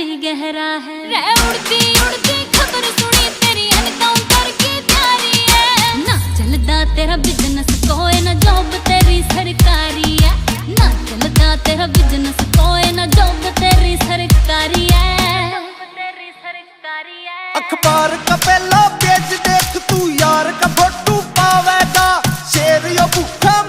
भी गहरा है। रे उड़ती उड़ती खबर सुनी तेरी एनकाउंटर की तैयारी है। ना चलदा तेरा बिजनेस कोई ना जॉब तेरी सरकारी है। ना चलदा तेरा बिजनेस कोई ना जॉब तेरी सरकारी है। अखबार